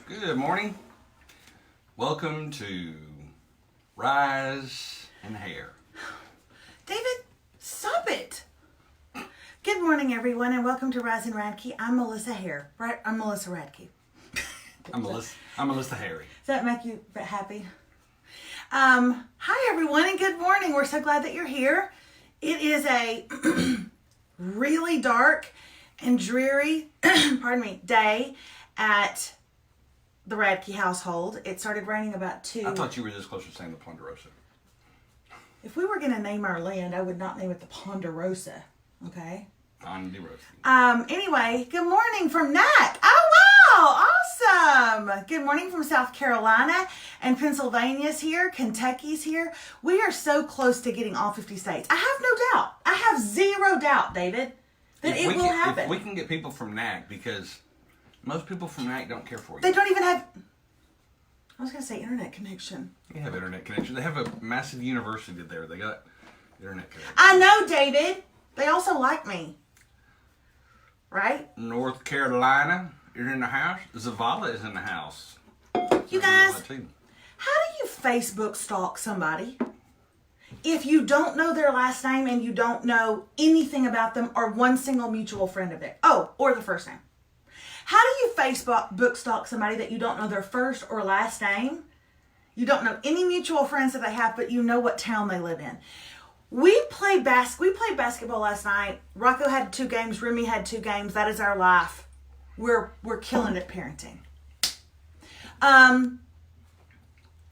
Good morning. Welcome to Rise and Hair. David, stop it. Good morning, everyone, and welcome to Rise and Radke. I'm Melissa Hare. Right? I'm Melissa Radke. I'm Melissa Harry. Does that make you happy? Hi, everyone, and good morning. We're so glad that you're here. It is a really dark and dreary, day at the Radke household. It started raining about 2. I thought you were this close to saying the Ponderosa. If we were going to name our land, I would not name it the Ponderosa. Okay? Ponderosa. Anyway, good morning from NAC. Oh, wow. Awesome. Good morning from South Carolina, and Pennsylvania's here. Kentucky's here. We are so close to getting all 50 states. I have no doubt. I have zero doubt, David, that it will happen. If we can get people from NAC, because most people from NAC don't care for you. They don't even have, I was going to say internet connection. They have internet connection. They have a massive university there. They got internet connection. I know, David. They also like me. Right? North Carolina, you're in the house. Zavala is in the house. You guys, how do you Facebook stalk somebody if you don't know their last name and you don't know anything about them or one single mutual friend of theirs? Oh, or the first name. How do you Facebook stalk somebody that you don't know their first or last name? You don't know any mutual friends that they have, but you know what town they live in. We played basketball last night. Rocco had 2 games. Remy had 2 games. That is our life. We're killing it parenting.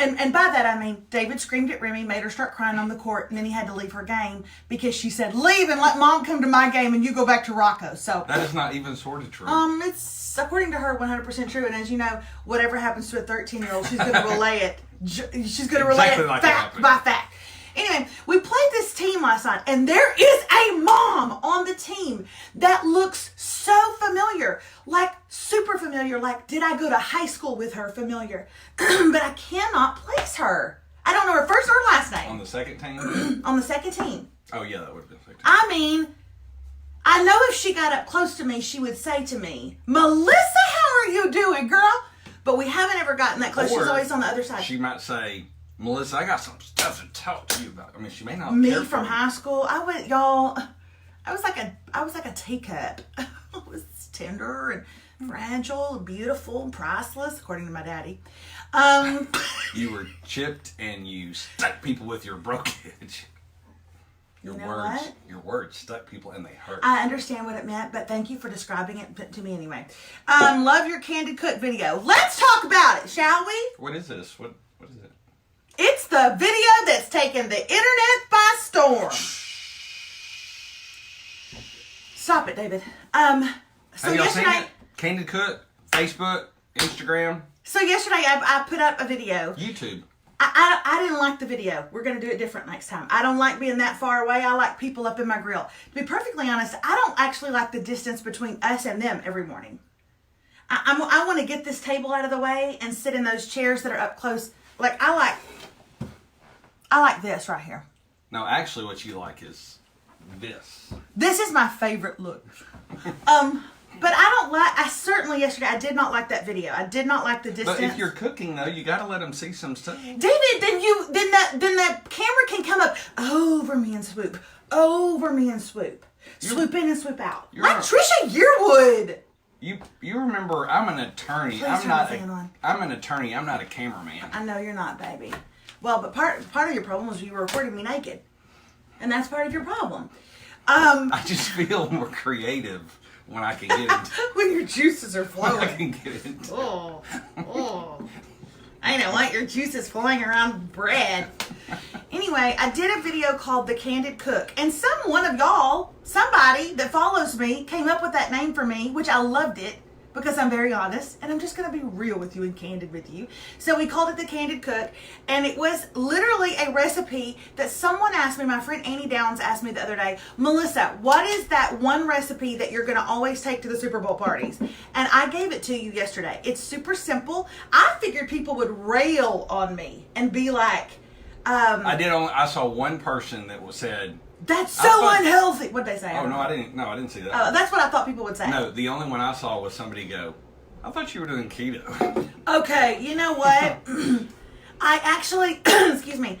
And by that I mean David screamed at Remy, made her start crying on the court, and then he had to leave her game because she said, "Leave and let Mom come to my game, and you go back to Rocco." So that is not even sort of true. It's according to her 100% true. And as you know, whatever happens to a 13-year-old, she's going to relay it. She's going to relay it like fact by fact. Anyway, we played this team last night, and there is a mom on the team that looks so familiar, like super familiar, like did I go to high school with her familiar, but I cannot place her. I don't know her first or last name. On the second team? On the second team. Oh, yeah, that would have been second team. I mean, I know if she got up close to me, she would say to me, "Melissa, how are you doing, girl?" But we haven't ever gotten that close. She's always on the other side. She might say, "Melissa, I got some stuff to talk to you about." I mean, she may not. Me from high school, I was like a teacup. I was tender and fragile and beautiful and priceless, according to my daddy. You were chipped and you stuck people with your brokage. Your words stuck people and they hurt. I understand what it meant, but thank you for describing it to me anyway. Love your Candid Cook video. Let's talk about it, shall we? What is this? What is it? It's the video that's taken the internet by storm. Stop it, David. So have y'all yesterday, seen it? Candid Cook, Facebook, Instagram. So yesterday I put up a video. YouTube. I didn't like the video. We're going to do it different next time. I don't like being that far away. I like people up in my grill. To be perfectly honest, I don't actually like the distance between us and them every morning. I want to get this table out of the way and sit in those chairs that are up close. Like I like this right here. No, actually what you like is this. This is my favorite look. But I certainly yesterday, I did not like that video. I did not like the distance. But if you're cooking though, you got to let them see some stuff. David, then the camera can come up over me and swoop. Over me and swoop. Swoop in and swoop out. Like Trisha Yearwood. You remember, I'm an attorney. Please I'm an attorney. I'm not a cameraman. I know you're not, baby. Well, but part of your problem was you were recording me naked. And that's part of your problem. I just feel more creative when I can get into when your juices are flowing. When I can get into I don't want your juices flowing around bread. Anyway, I did a video called The Candid Cook. And one of y'all, somebody that follows me, came up with that name for me, which I loved it because I'm very honest. And I'm just going to be real with you and candid with you. So we called it The Candid Cook. And it was literally a recipe that someone asked me, my friend Annie Downs asked me the other day, "Melissa, what is that one recipe that you're going to always take to the Super Bowl parties?" And I gave it to you yesterday. It's super simple. I figured people would rail on me and be like, I saw one person that said, "That's so unhealthy." What'd they say? Oh, no, I didn't see that. That's what I thought people would say. No, the only one I saw was somebody go, I thought you were doing keto. Okay, you know what? I actually, excuse me,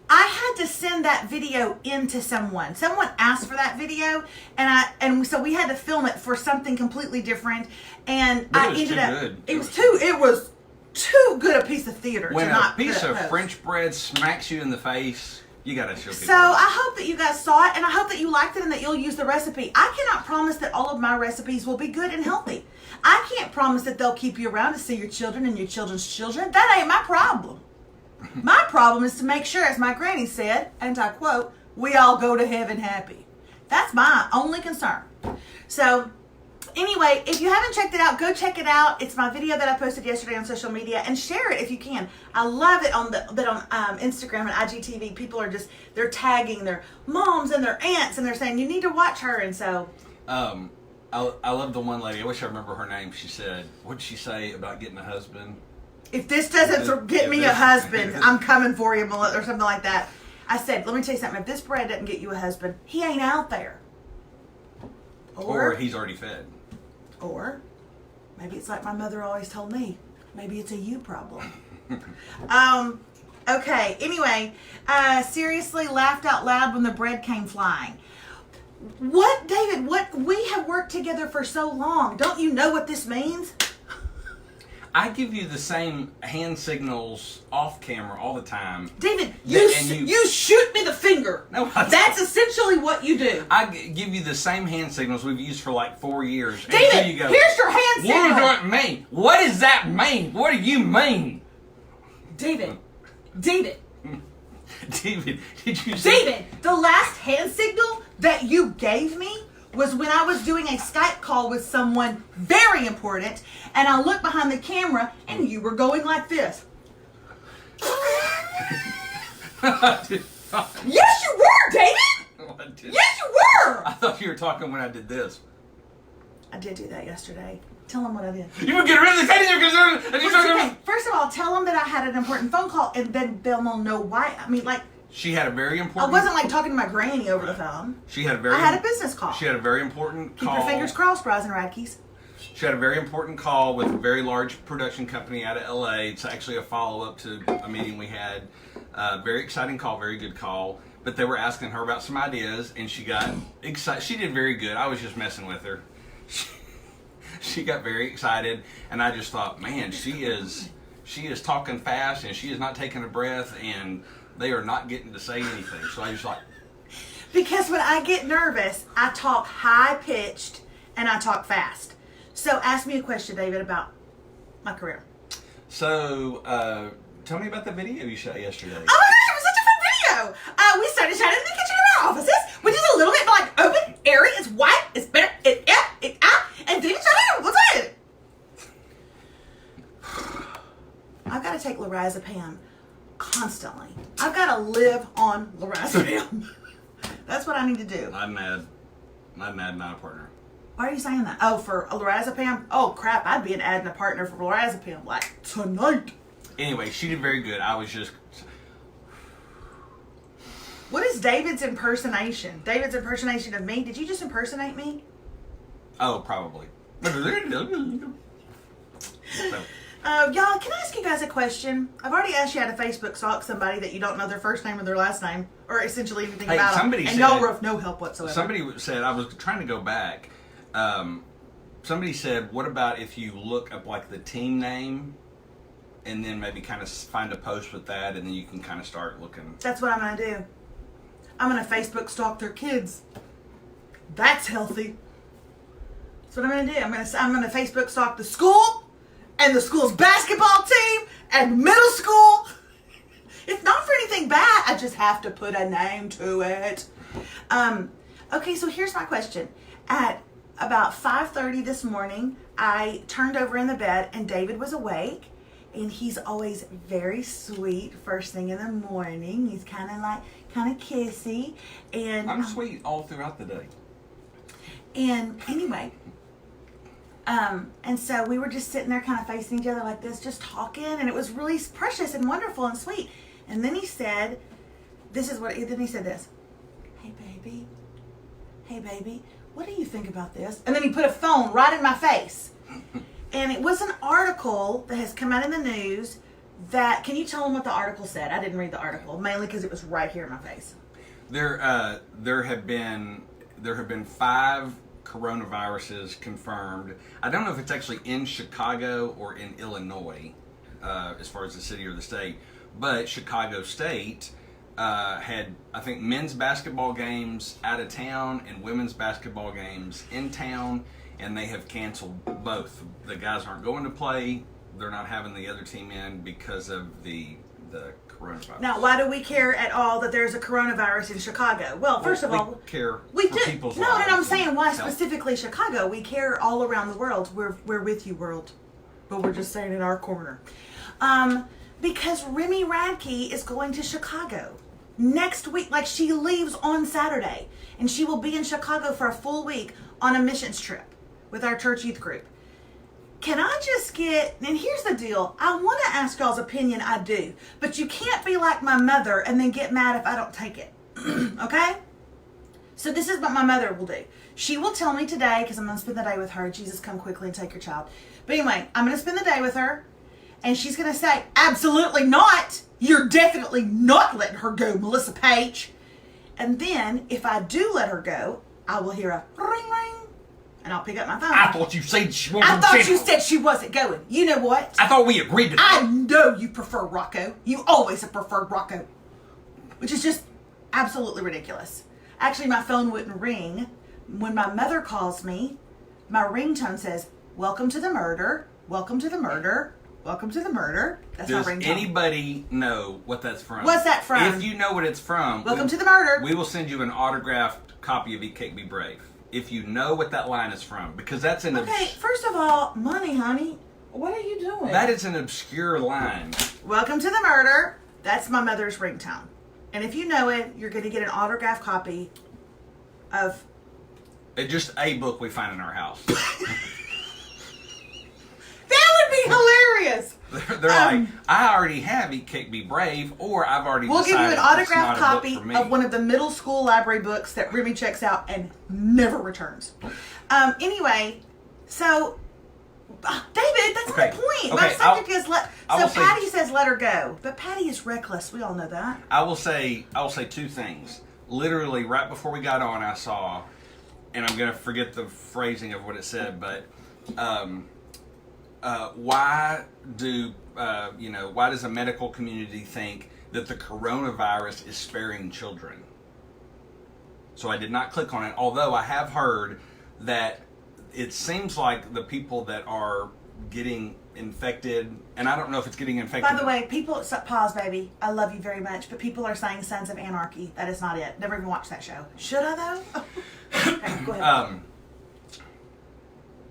I had to send that video in to someone. Someone asked for that video, and so we had to film it for something completely different. And But it was too good a piece of theater. When to a not piece put of post. French bread smacks you in the face, you gotta show people. So I hope that you guys saw it, and I hope that you liked it and that you'll use the recipe. I cannot promise that all of my recipes will be good and healthy. I can't promise that they'll keep you around to see your children and your children's children. That ain't my problem. My problem is to make sure, as my granny said, and I quote, we all go to heaven happy. That's my only concern. So anyway, if you haven't checked it out, go check it out. It's my video that I posted yesterday on social media, and share it if you can. I love it on Instagram and IGTV. People are they're tagging their moms and their aunts, and they're saying, you need to watch her. And so I love the one lady. I wish I remember her name. She said, what'd she say about getting a husband? If this doesn't get me a husband, I'm coming for you, or something like that. I said, let me tell you something. If this bread doesn't get you a husband, he ain't out there. Or he's already fed. Or maybe it's like my mother always told me. Maybe it's a you problem. Okay. Anyway, seriously laughed out loud when the bread came flying. What, David? What? We have worked together for so long. Don't you know what this means? I give you the same hand signals off camera all the time. David, you shoot me the finger. No, that's essentially what you do. I give you the same hand signals we've used for like 4 years. David, you go, here's your hand signal. What does that mean? What does that mean? What do you mean? David, David, did you see? David, the last hand signal that you gave me was when I was doing a Skype call with someone very important, and I looked behind the camera, and you were going like this. Yes, you were, David! Yes, you were! I thought you were talking when I did this. I did do that yesterday. Tell them what I did. You would get rid of the Okay, first of all, tell them that I had an important phone call, and then they'll know why. I mean, like... She had a very important... I wasn't like talking to my granny over the phone. I had a business call. She had a very important call. Keep your fingers crossed, Rise and Radke's. She had a very important call with a very large production company out of LA. It's actually a follow-up to a meeting we had. Very exciting call, very good call. But they were asking her about some ideas, and she got excited. She did very good. I was just messing with her. She got very excited, and I just thought, man, she is talking fast, and she is not taking a breath, and they are not getting to say anything. So I just like... Because when I get nervous, I talk high-pitched, and I talk fast. So ask me a question, David, about my career. So, tell me about the video you shot yesterday. Oh my gosh, it was such a fun video! We started shooting in the kitchen of our offices, which is a little bit like open, airy, it's white, it's better, it's out, and David shot it. What's it? I've got to take lorazepam constantly. I've got to live on lorazepam. That's what I need to do. I'm mad, not a partner. Why are you saying that? Oh, for lorazepam? Oh, crap. I'd be an ad and a partner for lorazepam. Like, tonight. Anyway, she did very good. I was just... What is David's impersonation? David's impersonation of me? Did you just impersonate me? Oh, probably. Y'all, can I ask you guys a question? I've already asked you how to Facebook stalk somebody that you don't know their first name or their last name, or essentially anything about them. And y'all were of no help whatsoever. Somebody said, I was trying to go back, somebody said, what about if you look up like the team name and then maybe kind of find a post with that, and then you can kind of start looking. That's what I'm going to do. I'm going to Facebook stalk their kids. That's healthy. That's what I'm going to do. I'm going to Facebook stalk the school and the school's basketball team and middle school. It's not for anything bad. I just have to put a name to it. Okay, so here's my question. At about 5:30 this morning, I turned over in the bed and David was awake. And he's always very sweet first thing in the morning. He's kind of kissy. And I'm sweet all throughout the day. And anyway, and so we were just sitting there kind of facing each other like this, just talking. And it was really precious and wonderful and sweet. And then he said, then he said this, hey baby, what do you think about this? And then he put a phone right in my face. And it was an article that has come out in the news that, can you tell them what the article said? I didn't read the article, mainly because it was right here in my face. There have been 5 coronaviruses confirmed. I don't know if it's actually in Chicago or in Illinois, as far as the city or the state. But Chicago State had, I think, men's basketball games out of town and women's basketball games in town, and they have canceled both. The guys aren't going to play. They're not having the other team in because of the coronavirus. Now, why do we care at all that there's a coronavirus in Chicago? Well, first of all, care we for do. people's No, lives I'm saying why health. specifically Chicago. We care all around the world. We're with you, world. But we're just saying in our corner. Because Remy Radke is going to Chicago next week. Like, she leaves on Saturday, and she will be in Chicago for a full week on a missions trip with our church youth group. Can I just get, and here's the deal, I want to ask y'all's opinion, I do, but you can't be like my mother and then get mad if I don't take it, okay? So this is what my mother will do. She will tell me today, because I'm going to spend the day with her, Jesus, come quickly and take your child. But anyway, I'm going to spend the day with her, and she's going to say, absolutely not, you're definitely not letting her go, Melissa Page. And then, if I do let her go, I will hear a ring, ring, and I'll pick up my phone. I thought you said she wasn't. I thought you said she wasn't going. You know what? I thought we agreed to that. I know you prefer Rocco. You always have preferred Rocco. Which is just absolutely ridiculous. Actually, my phone wouldn't ring. When my mother calls me, my ringtone says, welcome to the murder, welcome to the murder, welcome to the murder. That's Does my ringtone. anybody know what that's from? What's that from? If you know what it's from, Welcome to the murder. We will send you an autographed copy of Eat Cake Be Brave. If you know what that line is from, because that's an Okay, first of all, money, honey. What are you doing? that is an obscure line. Welcome to the murder. That's my mother's ringtone. And if you know it, you're going to get an autographed copy of... It's just a book we find in our house. That would be hilarious. They're like, I already have Eat Cake Be Brave, or I've already We'll give you decided an it's not autographed a book copy for me. of one of the middle school library books that Remy checks out and never returns. Anyway, so David, that's Okay, my point. okay, My subject is I will say- Patty says let her go, but Patty is reckless. We all know that. I will say 2 things. Literally, right before we got on, I saw, and I'm going to forget the phrasing of what it said, but why does a medical community think that the coronavirus is sparing children? So I did not click on it, although I have heard that it seems like the people that are getting infected, and I don't know if it's getting infected. By the way, people, pause, baby. I love you very much, but people are saying Sons of Anarchy. That is not it. Never even watched that show. Should I though? Okay, go ahead.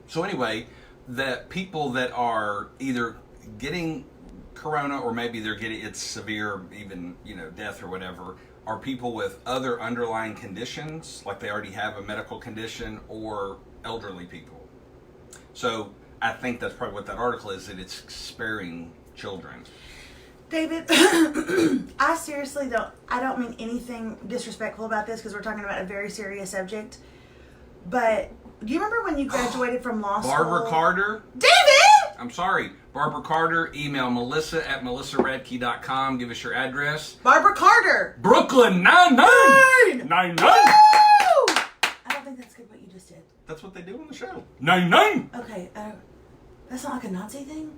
So anyway, the people that are either getting corona or maybe they're getting it's severe, even death or whatever, are people with other underlying conditions, like they already have a medical condition, or elderly people. So I think that's probably what that article is, that it's sparing children. David, I seriously don't mean anything disrespectful about this because we're talking about a very serious subject. But do you remember when you graduated from law school? Barbara Carter. David! I'm sorry. Barbara Carter, email melissa@melissaradke.com. Give us your address. Barbara Carter! Brooklyn 99! 99! I don't think that's good what you just did. That's what they do on the show. 99! Okay, that's not like a Nazi thing?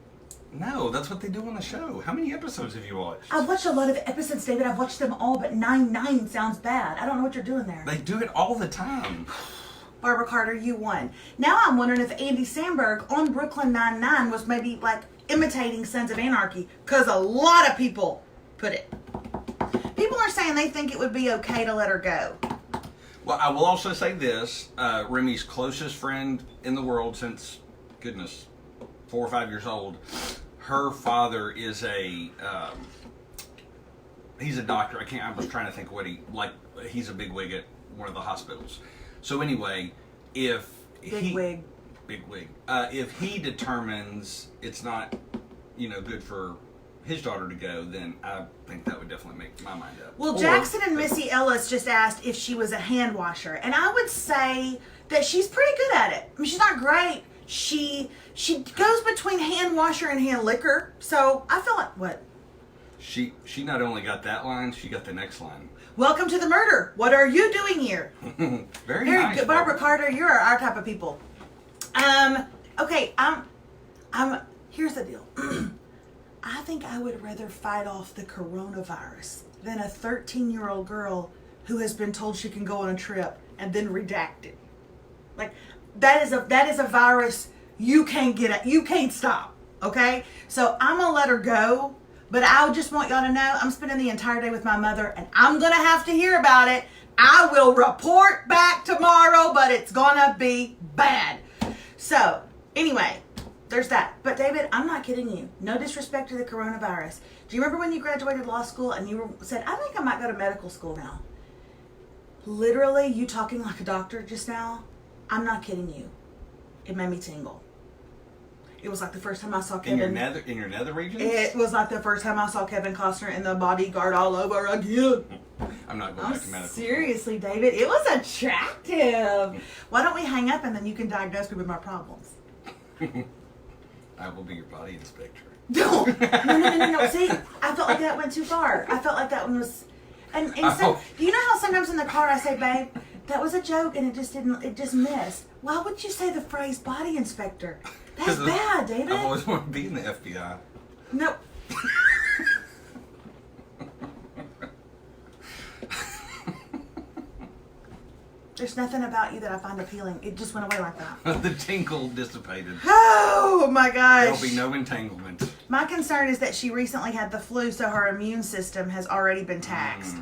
No, that's what they do on the show. How many episodes have you watched? I've watched a lot of episodes, David. I've watched them all, but 99 sounds bad. I don't know what you're doing there. They do it all the time. Barbara Carter, you won. Now I'm wondering if Andy Samberg on Brooklyn Nine-Nine was maybe like imitating Sons of Anarchy, because a lot of people put it. People are saying they think it would be okay to let her go. Well, I will also say this. Remy's closest friend in the world since, goodness, 4 or 5 years old, her father is he's a doctor. I was trying to think what he's a bigwig at one of the hospitals. So anyway, if Bigwig. If he determines it's not, good for his daughter to go, then I think that would definitely make my mind up. Well, Jackson and Missy Ellis just asked if she was a hand washer, and I would say that she's pretty good at it. I mean, she's not great. She goes between hand washer and hand liquor. So I feel like, what? She not only got that line, she got the next line. Welcome to the murder. What are you doing here? Very nice, good, Barbara Carter. You're our type of people. Okay. Here's the deal. I think I would rather fight off the coronavirus than a 13-year-old girl who has been told she can go on a trip and then redacted. Like that is a virus you can't get at. You can't stop. Okay? So I'm gonna let her go. But I just want y'all to know I'm spending the entire day with my mother and I'm going to have to hear about it. I will report back tomorrow, but it's going to be bad. So, anyway, there's that. But David, I'm not kidding you. No disrespect to the coronavirus. Do you remember when you graduated law school and you said, I think I might go to medical school now? Literally, you talking like a doctor just now, I'm not kidding you. It made me tingle. It was like the first time I saw Kevin. In your nether regions? It was like the first time I saw Kevin Costner in The Bodyguard all over again. I'm not going back to medical school. Seriously, David, it was attractive. Why don't we hang up and then you can diagnose me with my problems? I will be your body inspector. No. See, I felt like that went too far. I felt like that one was... And so, do you know how sometimes in the car I say, babe, that was a joke and it just missed. Why would you say the phrase body inspector? That's bad, David. I've always wanted to be in the FBI. No. There's nothing about you that I find appealing. It just went away like that. The tingle dissipated. Oh my gosh. There'll be no entanglement. My concern is that she recently had the flu, so her immune system has already been taxed.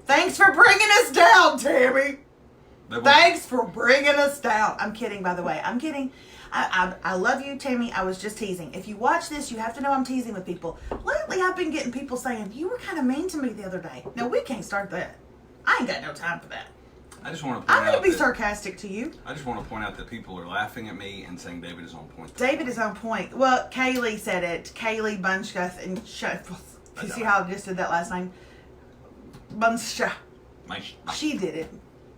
Thanks for bringing us down, Tammy. Thanks for bringing us down. I'm kidding, by the way. I'm kidding. I love you, Tammy. I was just teasing. If you watch this, you have to know I'm teasing with people. Lately, I've been getting people saying, you were kind of mean to me the other day. No, we can't start that. I ain't got no time for that. I just want to point I'm going to be sarcastic to you. I just want to point out that people are laughing at me and saying David is on point. David is on point. Well, Kaylee said it. Kaylee Bunchguth. And you see how I just did that last name? Buncha. She did it.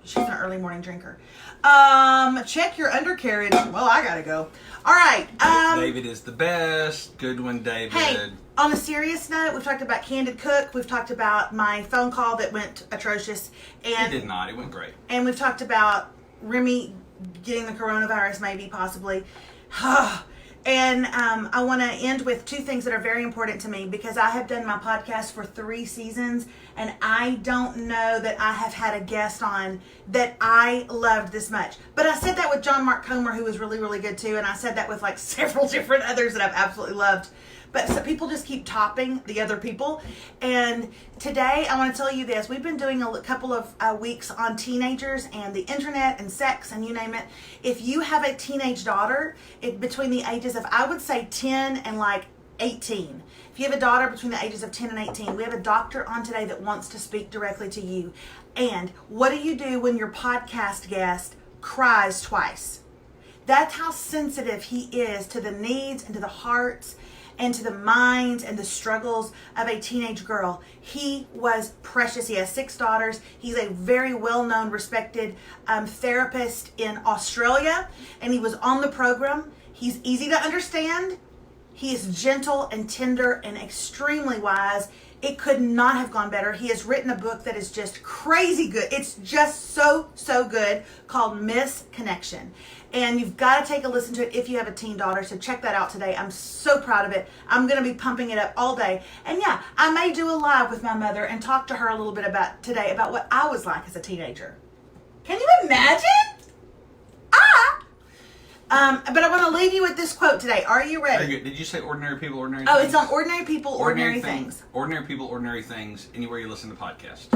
She's an early morning drinker. Check your undercarriage. Well, I gotta go. All right. David is the best. Good one, David. Hey, on a serious note, we've talked about Candid Cook. We've talked about my phone call that went atrocious. And it did not. It went great. And we've talked about Remy getting the coronavirus, maybe, possibly. And I want to end with two things that are very important to me because I have done my podcast for 3 seasons and I don't know that I have had a guest on that I loved this much. But I said that with John Mark Comer, who was really, really good too. And I said that with like several different others that I've absolutely loved. But so people just keep topping the other people. And today I want to tell you this. We've been doing a couple of weeks on teenagers and the internet and sex and you name it. If you have a teenage daughter between the ages of, I would say 10 and like 18. If you have a daughter between the ages of 10 and 18, we have a doctor on today that wants to speak directly to you. And what do you do when your podcast guest cries twice? That's how sensitive he is to the needs and to the hearts and to the minds and the struggles of a teenage girl. He was precious. He has 6 daughters. He's a very well-known, respected therapist in Australia, and he was on the program. He's easy to understand. He is gentle and tender and extremely wise. It could not have gone better. He has written a book that is just crazy good. It's just so good, called Misconnection. And you've got to take a listen to it if you have a teen daughter. So check that out today. I'm so proud of it. I'm going to be pumping it up all day. And yeah, I may do a live with my mother and talk to her a little bit about what I was like as a teenager. Can you imagine? But I want to leave you with this quote today. Are you ready? Very good. Did you say ordinary people, ordinary things? things? It's on ordinary people, ordinary things. Ordinary people, ordinary things. Anywhere you listen to podcasts.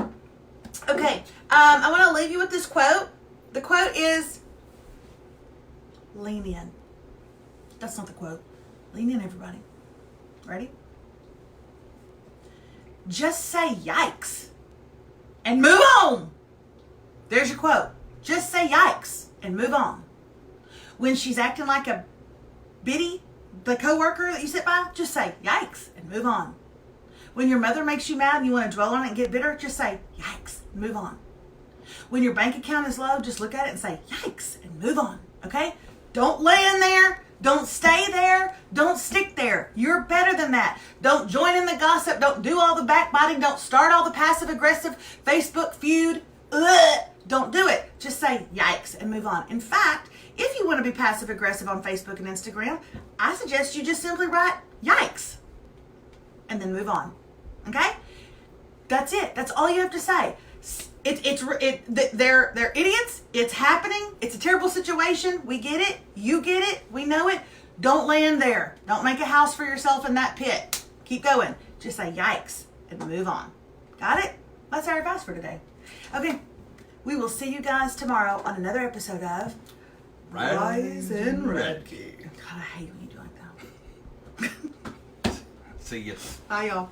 Okay. I want to leave you with this quote. The quote is, lean in. That's not the quote. Lean in, everybody. Ready? Just say yikes and move on. There's your quote. Just say yikes and move on. When she's acting like a biddy, the coworker that you sit by, just say yikes and move on. When your mother makes you mad and you want to dwell on it and get bitter, just say yikes and move on. When your bank account is low, just look at it and say yikes and move on. Okay? Don't land there. Don't stay there. Don't stick there. You're better than that. Don't join in the gossip. Don't do all the backbiting. Don't start all the passive aggressive Facebook feud. Ugh. Don't do it. Just say yikes and move on. In fact, if you want to be passive aggressive on Facebook and Instagram, I suggest you just simply write yikes and then move on. Okay? That's it. That's all you have to say. They're idiots. It's happening. It's a terrible situation. We get it. You get it. We know it. Don't land there. Don't make a house for yourself in that pit. Keep going. Just say yikes and move on. Got it? That's our advice for today. Okay. We will see you guys tomorrow on another episode of Rise and Radke. God, I hate when you do like that. See you. Bye, y'all.